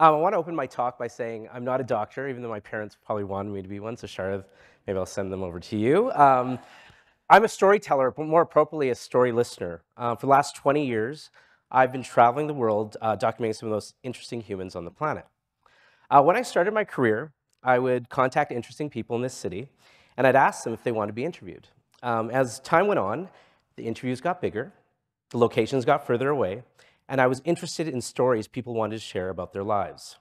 I want to open my talk by saying I'm not a doctor, even though my parents probably wanted me to be one. So, Sharad, maybe I'll send them over to you. I'm a storyteller, but more appropriately, a story listener. For the last 20 years, I've been traveling the world documenting some of the most interesting humans on the planet. When I started my career, I would contact interesting people in this city, and I'd ask them if they wanted to be interviewed. As time went on, the interviews got bigger, the locations got further away, and I was interested in stories people wanted to share about their lives.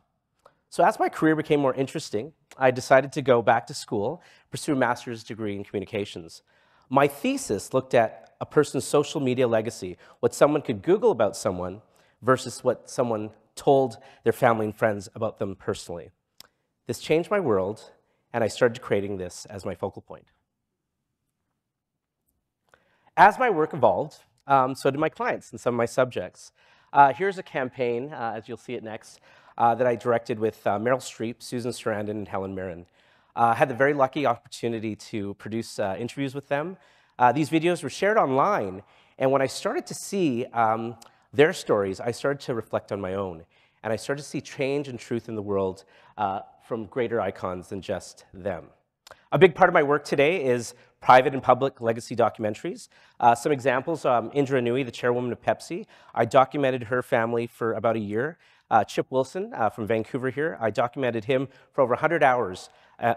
So as my career became more interesting, I decided to go back to school, pursue a master's degree in communications. My thesis looked at a person's social media legacy, what someone could Google about someone versus what someone told their family and friends about them personally. This changed my world, and I started creating this as my focal point. As my work evolved, so did my clients and some of my subjects. Here's a campaign, as you'll see it next, that I directed with Meryl Streep, Susan Sarandon, and Helen Mirren. I had the very lucky opportunity to produce interviews with them. These videos were shared online, and when I started to see their stories, I started to reflect on my own, and I started to see change and truth in the world from greater icons than just them. A big part of my work today is private and public legacy documentaries. Some examples, Indra Nooyi, the chairwoman of Pepsi. I documented her family for about a year. Chip Wilson from Vancouver here, I documented him for over 100 hours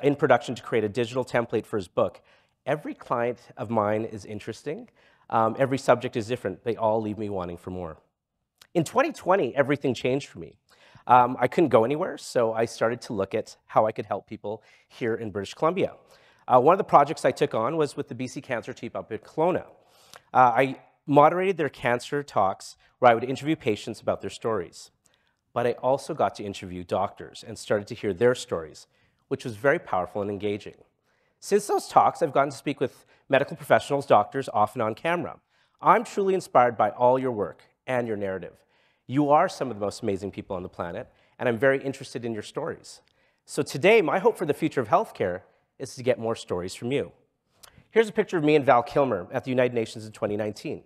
in production to create a digital template for his book. Every client of mine is interesting. Every subject is different. They all leave me wanting for more. In 2020, everything changed for me. I couldn't go anywhere, so I started to look at how I could help people here in British Columbia. One of the projects I took on was with the BC Cancer Team up in Kelowna. I moderated their cancer talks where I would interview patients about their stories. But I also got to interview doctors and started to hear their stories, which was very powerful and engaging. Since those talks, I've gotten to speak with medical professionals, doctors, often on camera. I'm truly inspired by all your work and your narrative. You are some of the most amazing people on the planet, and I'm very interested in your stories. So today, my hope for the future of healthcare is to get more stories from you. Here's a picture of me and Val Kilmer at the United Nations in 2019.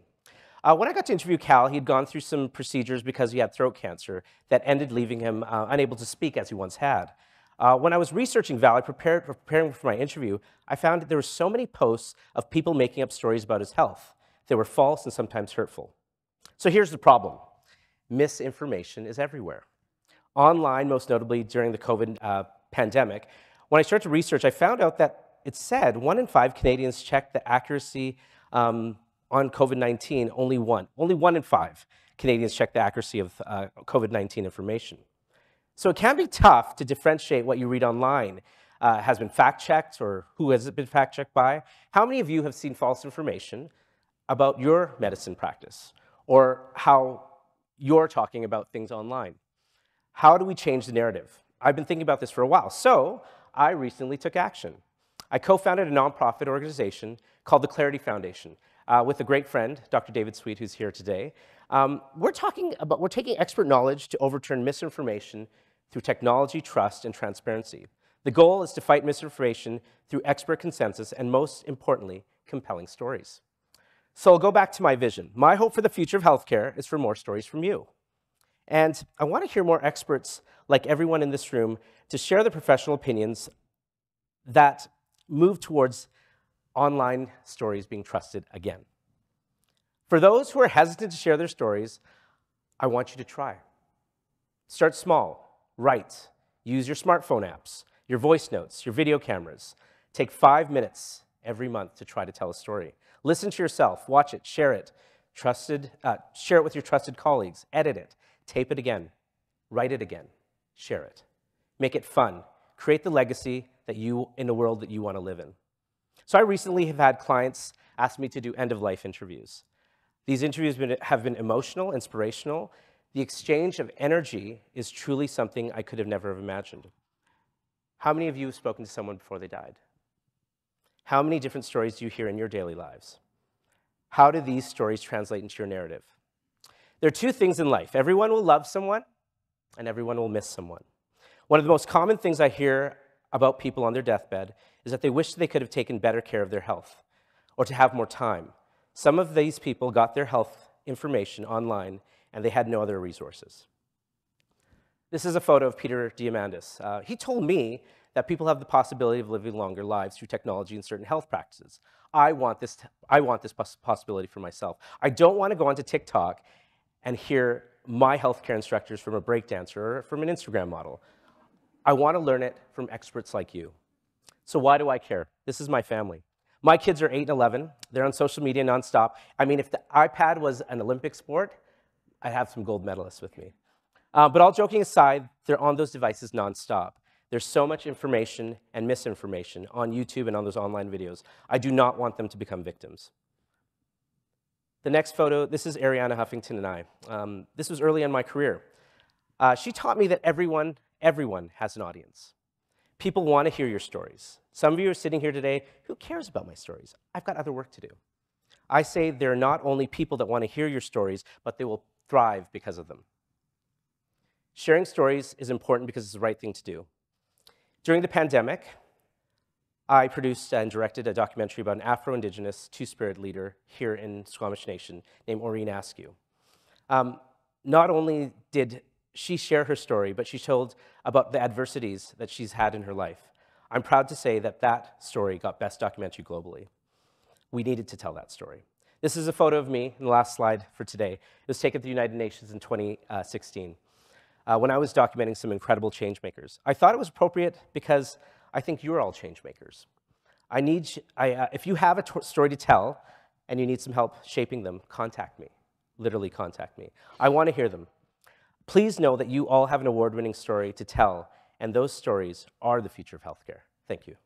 When I got to interview Cal, he had gone through some procedures because he had throat cancer that ended leaving him unable to speak as he once had. When I was researching Val, preparing for my interview, I found that there were so many posts of people making up stories about his health. They were false and sometimes hurtful. So here's the problem. Misinformation is everywhere. Online, most notably during the COVID pandemic, when I started to research, I found out that it said 1 in 5 Canadians checked the accuracy on COVID-19, only one in 5 Canadians check the accuracy of COVID-19 information. So it can be tough to differentiate what you read online has been fact-checked or who has it been fact-checked by. How many of you have seen false information about your medicine practice or how you're talking about things online? How do we change the narrative? I've been thinking about this for a while, so I recently took action. I co-founded a nonprofit organization called the Clarity Foundation with a great friend, Dr. David Sweet, who's here today. We're taking expert knowledge to overturn misinformation through technology, trust, and transparency. The goal is to fight misinformation through expert consensus and, most importantly, compelling stories. So I'll go back to my vision. My hope for the future of healthcare is for more stories from you. And I want to hear more experts like everyone in this room to share their professional opinions that move towards online stories being trusted again. For those who are hesitant to share their stories, I want you to try. Start small, write, use your smartphone apps, your voice notes, your video cameras. Take 5 minutes every month to try to tell a story. Listen to yourself, watch it, share it. Share it with your trusted colleagues, edit it, tape it again, write it again, share it. Make it fun. Create the legacy that in the world that you want to live in. So I recently have had clients ask me to do end-of-life interviews. These interviews have been emotional, inspirational. The exchange of energy is truly something I could have never have imagined. How many of you have spoken to someone before they died? How many different stories do you hear in your daily lives? How do these stories translate into your narrative? There are two things in life. Everyone will love someone, and everyone will miss someone. One of the most common things I hear about people on their deathbed is that they wish they could have taken better care of their health or to have more time. Some of these people got their health information online, and they had no other resources. This is a photo of Peter Diamandis. He told me that people have the possibility of living longer lives through technology and certain health practices. I want this possibility for myself. I don't want to go onto TikTok and hear my healthcare instructors from a breakdancer or from an Instagram model. I want to learn it from experts like you. So why do I care? This is my family. My kids are 8 and 11. They're on social media nonstop. I mean, if the iPad was an Olympic sport, I'd have some gold medalists with me. But all joking aside, they're on those devices nonstop. There's so much information and misinformation on YouTube and on those online videos. I do not want them to become victims. The next photo, this is Arianna Huffington and I. This was early in my career. She taught me that everyone has an audience. People want to hear your stories. Some of you are sitting here today, who cares about my stories? I've got other work to do. I say there are not only people that want to hear your stories, but they will thrive because of them. Sharing stories is important because it's the right thing to do. During the pandemic, I produced and directed a documentary about an Afro-Indigenous Two-Spirit leader here in Squamish Nation named Maureen Askew. Not only did she share her story, but she told about the adversities that she's had in her life. I'm proud to say that that story got Best Documentary globally. We needed to tell that story. This is a photo of me, in the last slide for today. It was taken at the United Nations in 2016. When I was documenting some incredible change makers. I thought it was appropriate because I think you're all change makers. If you have a story to tell and you need some help shaping them, contact me. Literally contact me. I want to hear them. Please know that you all have an award-winning story to tell, and those stories are the future of healthcare. Thank you.